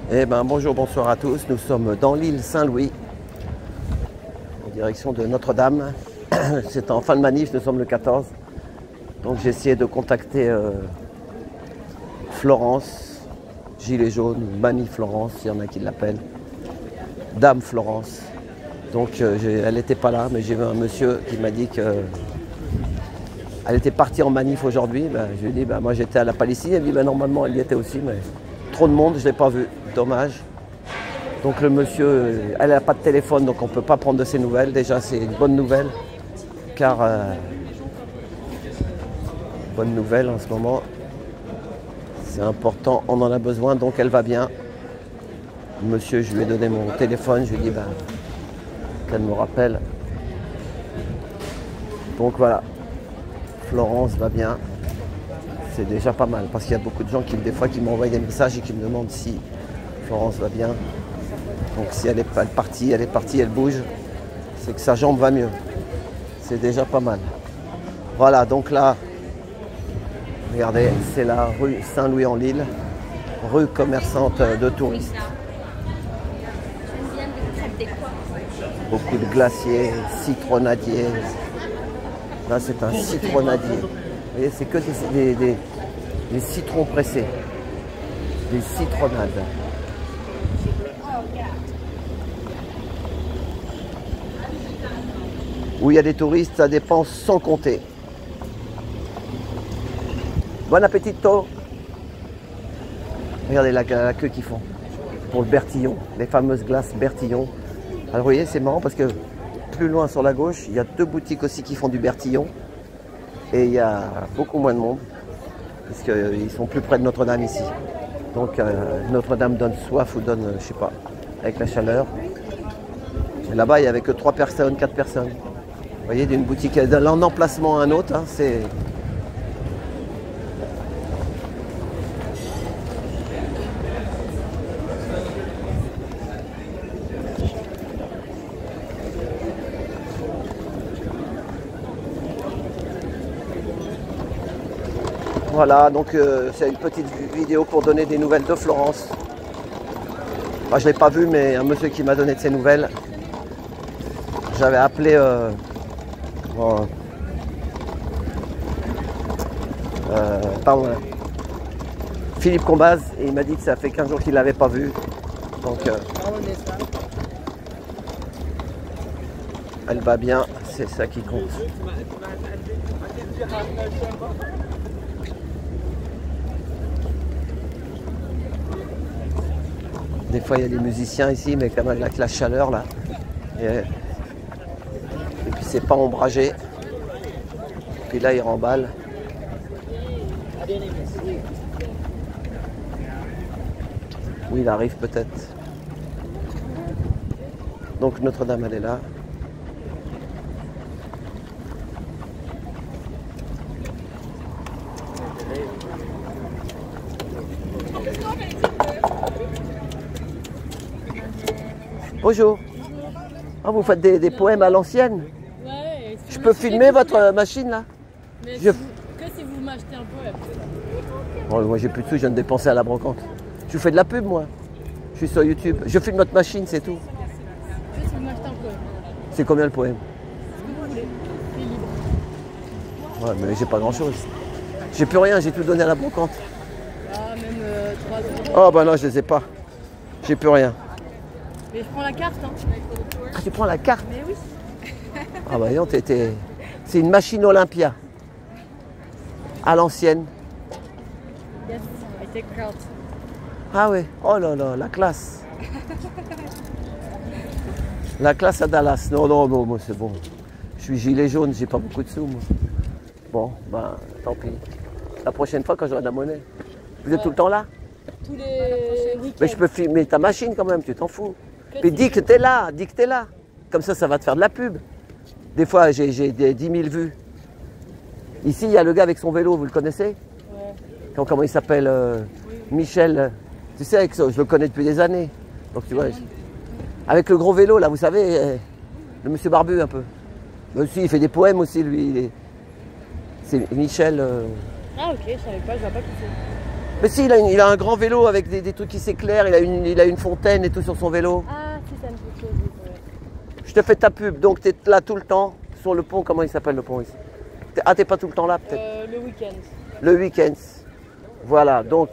Eh ben bonjour, bonsoir à tous. Nous sommes dans l'île Saint-Louis, en direction de Notre-Dame. C'est en fin de manif, nous sommes le 14. Donc j'ai essayé de contacter Florence, Gilet jaune, Manif Florence, il y en a qui l'appellent, Dame Florence. Donc elle n'était pas là, mais j'ai vu un monsieur qui m'a dit qu'elle était partie en manif aujourd'hui. Ben, je lui ai dit, ben, moi j'étais à la Palestine. Elle me dit, ben, normalement elle y était aussi, mais trop de monde, je ne l'ai pas vu. Dommage. Donc le monsieur, elle n'a pas de téléphone, donc on ne peut pas prendre de ses nouvelles. Déjà c'est une bonne nouvelle, car bonne nouvelle en ce moment, c'est important, on en a besoin, donc elle va bien. Le monsieur, je lui ai donné mon téléphone, je lui ai dit ben, qu'elle me rappelle. Donc voilà, Florence va bien, c'est déjà pas mal, parce qu'il y a beaucoup de gens qui, des fois, qui m'envoient des messages et qui me demandent si Florence va bien. Donc si elle est partie, elle bouge, c'est que sa jambe va mieux. C'est déjà pas mal. Voilà, donc là, regardez, c'est la rue Saint-Louis-en-l'Île, rue commerçante de touristes. Beaucoup de glaciers, citronnadiers. Là, c'est un citronnadier. Vous voyez, c'est que des citrons pressés, des citronnades. Où il y a des touristes, ça dépense sans compter. Bon appétito. Regardez la queue qu'ils font pour le Bertillon, les fameuses glaces Bertillon. Alors vous voyez, c'est marrant parce que plus loin sur la gauche, il y a deux boutiques aussi qui font du Bertillon. Et il y a beaucoup moins de monde, parce qu'ils sont plus près de Notre-Dame ici. Donc Notre-Dame donne soif ou donne, je sais pas, avec la chaleur. Là-bas, il n'y avait que 3 personnes, 4 personnes. Vous voyez, d'une boutique, d'un emplacement à un autre, hein, c'est... Voilà, donc c'est une petite vidéo pour donner des nouvelles de Florence. Enfin, je ne l'ai pas vu, mais un monsieur qui m'a donné de ses nouvelles. J'avais appelé Philippe Combaz et il m'a dit que ça fait 15 jours qu'il ne l'avait pas vu. Donc elle va bien, c'est ça qui compte. Des fois il y a des musiciens ici, mais quand même avec la chaleur là. Et puis c'est pas ombragé. Puis là il remballe. Oui, il arrive peut-être. Donc Notre-Dame elle est là. Bonjour. Ah, vous faites des poèmes à l'ancienne? Ouais. Je peux filmer votre machine là? Mais que si vous m'achetez un poème. Oh, moi j'ai plus de sous, je viens de dépenser à la brocante. Je vous fais de la pub moi. Je suis sur YouTube. Je filme votre machine, c'est tout. Que si vous m'achetez un poème. C'est combien le poème? Ce que vous voulez. C'est libre. Ouais, mais j'ai pas grand chose. J'ai plus rien, j'ai tout donné à la brocante. Ah, même 3 euros. Oh bah non, je les ai pas. J'ai plus rien. Mais je prends la carte, hein. Ah, tu prends la carte? Mais oui. Ah bah non, c'est une machine Olympia. À l'ancienne. Yes, I take card. Ah ouais, oh là là, la classe. La classe à Dallas. Non, non, non, moi c'est bon. Je suis gilet jaune, j'ai pas beaucoup de sous, moi. Bon, ben, tant pis. La prochaine fois, quand j'aurai de la monnaie. Vous êtes tout le temps là? Tous les week-ends. Mais je peux filmer ta machine quand même, tu t'en fous. Puis dis que t'es là, dis que t'es là. Comme ça va te faire de la pub. Des fois, j'ai des 10 000 vues. Ici, il y a le gars avec son vélo, vous le connaissez? Ouais. Comment il s'appelle? Michel. Tu sais, je le connais depuis des années. Donc tu vois, avec le gros vélo, là, vous savez, le monsieur barbu un peu. Mais aussi, il fait des poèmes aussi, lui. C'est Michel. Ah ok, je savais pas, je vois pas qui c'est. Mais si, il a un grand vélo avec des trucs qui s'éclairent, il a une fontaine et tout sur son vélo. Ah, si, ça me fait quelque chose. Ouais. Je te fais ta pub, donc tu es là tout le temps sur le pont. Comment il s'appelle le pont ici? Ah, t'es pas tout le temps là peut-être? Le week-end. Le week-end. Voilà, donc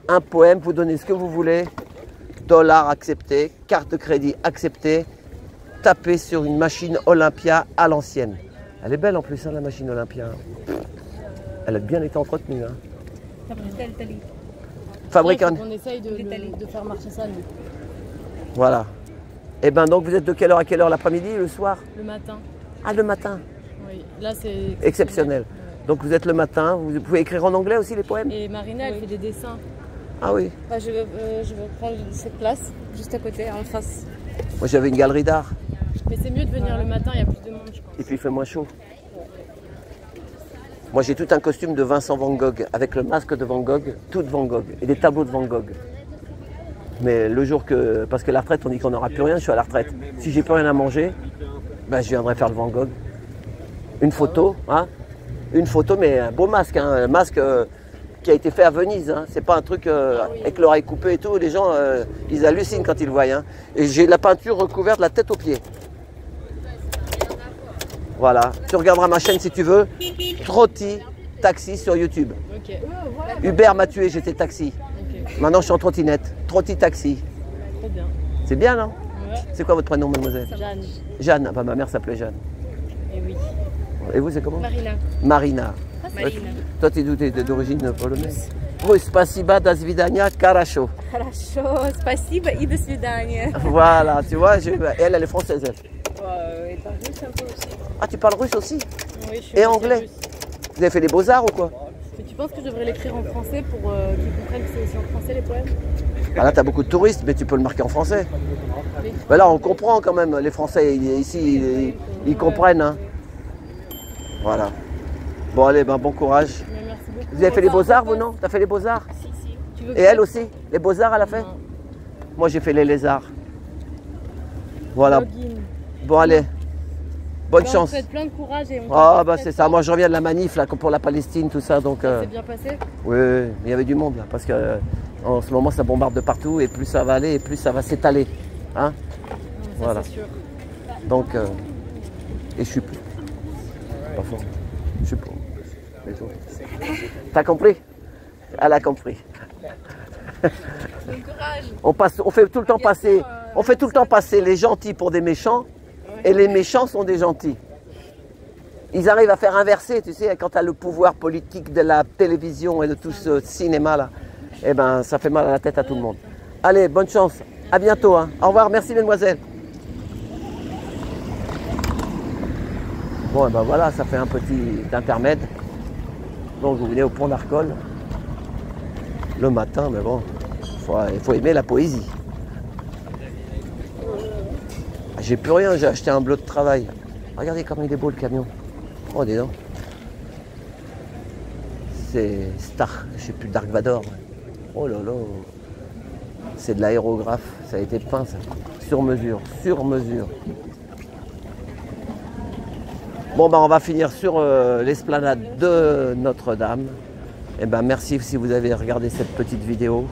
un poème, vous donnez ce que vous voulez. Dollar accepté, carte de crédit acceptée. Tapez sur une machine Olympia à l'ancienne. Elle est belle en plus, hein, la machine Olympia. Elle a bien été entretenue. Hein. Fabrique un... On essaye de faire marcher ça, nous. Voilà. Et ben donc vous êtes de quelle heure à quelle heure? L'après-midi, le soir? Le matin. Ah, le matin. Oui, là c'est Exceptionnel. Ouais. Donc vous êtes le matin, vous pouvez écrire en anglais aussi les poèmes? Et Marina, elle fait des dessins. Ah oui. Bah, je vais prendre cette place, juste à côté, en face. Moi j'avais une galerie d'art. Mais c'est mieux de venir le matin, il y a plus de monde, je pense. Et puis il fait moins chaud. Moi j'ai tout un costume de Vincent Van Gogh, avec le masque de Van Gogh, tout de Van Gogh, et des tableaux de Van Gogh. Mais le jour que... Parce que la retraite, on dit qu'on n'aura plus rien, je suis à la retraite. Si j'ai plus rien à manger, ben, je viendrai faire le Van Gogh. Une photo, hein? Une photo, mais un beau masque, hein? Un masque qui a été fait à Venise. Hein? C'est pas un truc avec l'oreille coupée et tout. Les gens, ils hallucinent quand ils le voient. Hein? Et j'ai la peinture recouverte de la tête aux pieds. Voilà. Tu regarderas ma chaîne si tu veux. Trotti Taxi sur YouTube. Ok. Uber m'a tué, j'étais taxi. Ok. Maintenant, je suis en trottinette. Trotti Taxi. Trop bien. C'est bien, non? Ouais. C'est quoi votre prénom, mademoiselle? Jeanne. Jeanne. Ah bah, ma mère s'appelait Jeanne. Et oui. Et vous, c'est comment? Marina. Marina. Marina. Toi, tu es d'où? T'es d'origine polonaise? Russe. Spasiba, do svidania, хорошо. Хорошо, спасибо и до свидания. Voilà, tu vois, elle est française, elle. Et parle russe un peu aussi. Ah, tu parles russe aussi? Oui, je suis Et aussi anglais? russe. Vous avez fait les beaux-arts ou quoi? Mais tu penses que je devrais l'écrire en français pour qu'ils comprennent que c'est aussi en français les poèmes? Ah là, t'as beaucoup de touristes, mais tu peux le marquer en français. Oui. Mais là, on comprend quand même, les Français, ici, ils comprennent. Hein. Voilà. Bon, allez, ben, bon courage. Mais merci beaucoup. Vous avez fait les beaux-arts, vous, non? T'as fait les beaux-arts? Si, si. Tu veux Et que elle aussi? Les beaux-arts, elle a fait? Non. Moi, j'ai fait les lézards. Voilà. Login. Bon, allez. Bonne Bah, on chance. te souhaite plein de courage et on Ah, te bah, souhaite c'est ça. Moi, je reviens de la manif, là, pour la Palestine, tout ça, donc... C'est bien passé? Oui, mais il y avait du monde, là, parce que en ce moment, ça bombarde de partout, et plus ça va aller, et plus ça va s'étaler. Hein? Non, ça, Voilà. c'est sûr. Donc, et je suis plus. Pas fort. Je suis pas. Mais toi. T'as compris? Elle a compris. Bon courage. On fait tout le temps passer. On fait tout le temps passer les gentils pour des méchants, et les méchants sont des gentils. Ils arrivent à faire inverser, tu sais, quand tu as le pouvoir politique de la télévision et de tout ce cinéma-là, eh ben, ça fait mal à la tête à tout le monde. Allez, bonne chance. À bientôt. Hein. Au revoir. Merci, mesdemoiselles. Bon, et ben voilà, ça fait un petit intermède. Donc, vous venez au pont d'Arcole le matin, mais bon, il faut aimer la poésie. J'ai plus rien, j'ai acheté un bleu de travail. Regardez comme il est beau le camion. Oh, dis donc. C'est Star, je sais plus, Dark Vador. Oh là là. C'est de l'aérographe, ça a été peint ça. Sur mesure, sur mesure. Bon ben on va finir sur l'esplanade de Notre-Dame. Et ben merci si vous avez regardé cette petite vidéo.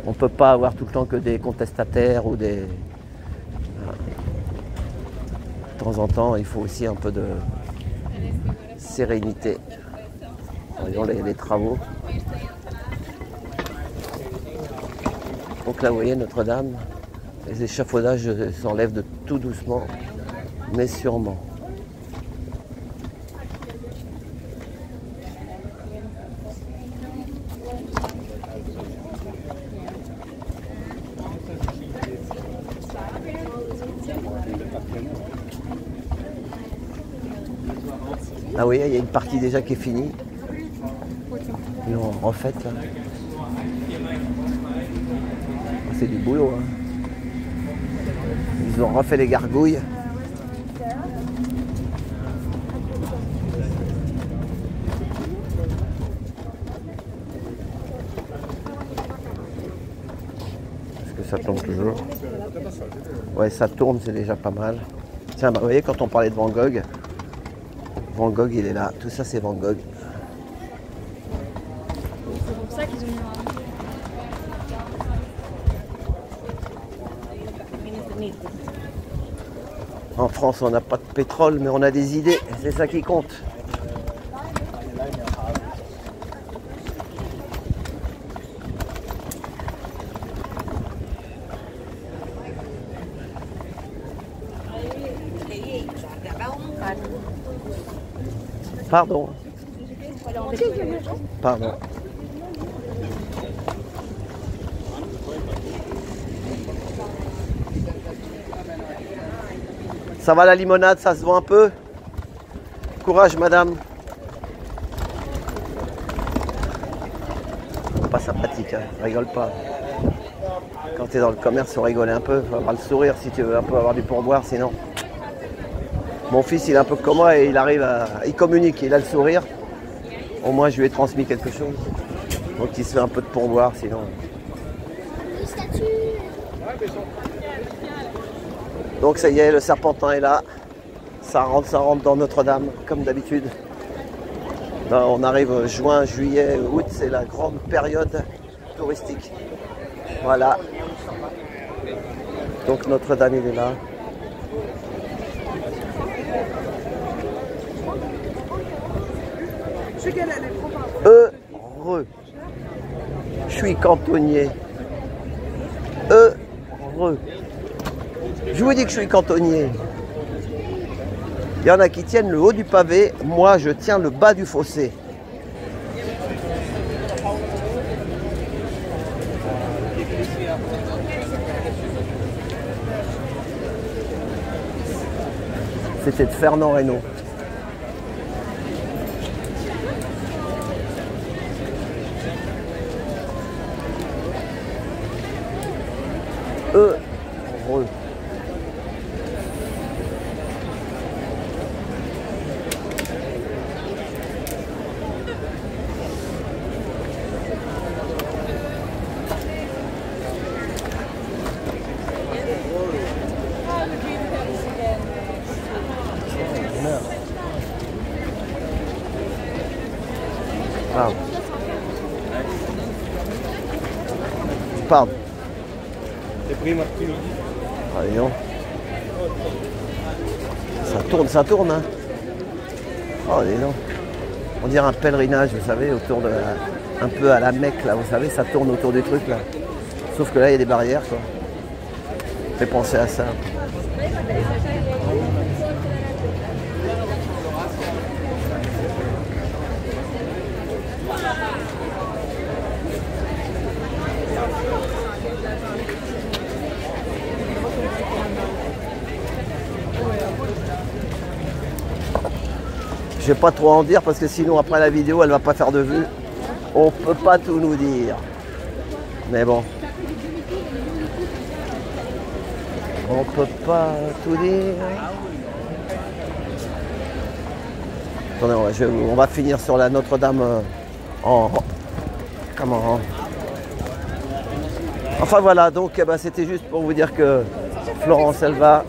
On ne peut pas avoir tout le temps que des contestataires ou des... De temps en temps, il faut aussi un peu de sérénité. Voyons les travaux. Donc là, vous voyez Notre-Dame, les échafaudages s'enlèvent de tout doucement, mais sûrement. Ah oui, il y a une partie déjà qui est finie. Ils l'ont refaite là. C'est du boulot. Hein. Ils ont refait les gargouilles. Est-ce que ça tourne toujours? Ouais, ça tourne, c'est déjà pas mal. Tiens, bah, vous voyez, quand on parlait de Van Gogh, il est là. Tout ça, c'est Van Gogh. C'est pour ça En France, on n'a pas de pétrole, mais on a des idées. C'est ça qui compte. Pardon. Pardon. Ça va la limonade, ça se vend un peu? Courage madame. Pas sympathique, hein, rigole pas. Quand tu es dans le commerce, faut rigoler un peu, faut avoir le sourire si tu veux un peu avoir du pourboire, sinon. Mon fils, il est un peu comme moi et il arrive à... Il communique, il a le sourire. Au moins, je lui ai transmis quelque chose. Donc, il se fait un peu de pourboire, sinon... Donc, ça y est, le Serpentin est là. Ça rentre dans Notre-Dame, comme d'habitude. On arrive juin, juillet, août, c'est la grande période touristique. Voilà. Donc, Notre-Dame, il est là. Heureux. Je suis cantonnier. Heureux. Je vous dis que je suis cantonnier. Il y en a qui tiennent le haut du pavé. Moi, je tiens le bas du fossé. C'était de Fernand Reynaud. Heureux. Pardon. Pardon. Allez, non. Ça tourne, hein. Oh, dis donc. On dirait un pèlerinage, vous savez, autour de un peu à la Mecque, là, vous savez, ça tourne autour du truc, là. Sauf que là, il y a des barrières, quoi. Ça fait penser à ça. Je vais pas trop en dire parce que sinon après la vidéo elle va pas faire de vue. On peut pas tout nous dire. Mais bon. On peut pas tout dire. Attendez, on va finir sur la Notre-Dame comment? Enfin voilà, donc eh ben, c'était juste pour vous dire que Florence elle va.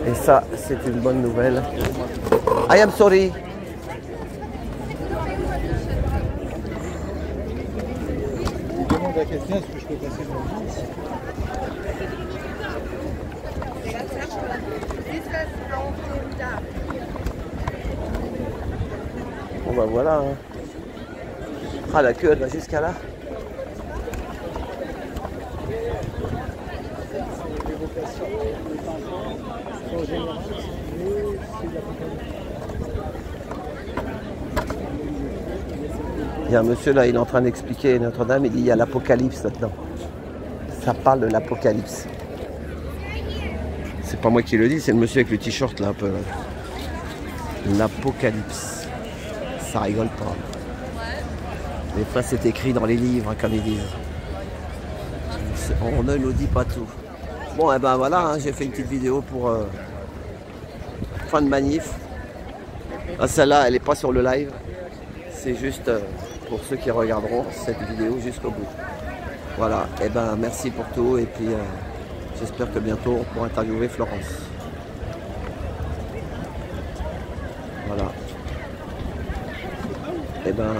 Et ça, c'est une bonne nouvelle. I am sorry. Il demande à quelqu'un ce que je peux passer dans le bus. Bon bah voilà. Hein. Ah la queue elle va jusqu'à là. Il y a un monsieur là, il est en train d'expliquer Notre-Dame, il dit il y a l'apocalypse là-dedans. Ça parle de l'apocalypse. C'est pas moi qui le dis, c'est le monsieur avec le t-shirt là un peu. L'apocalypse. Ça rigole pas. Des fois c'est écrit dans les livres, comme ils disent. On ne nous dit pas tout. Bon et ben voilà, hein, j'ai fait une petite vidéo pour fin de manif. Ah, celle-là, elle n'est pas sur le live. C'est juste pour ceux qui regarderont cette vidéo jusqu'au bout. Voilà, et ben merci pour tout et puis j'espère que bientôt on pourra interviewer Florence. Voilà. Et ben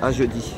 à jeudi.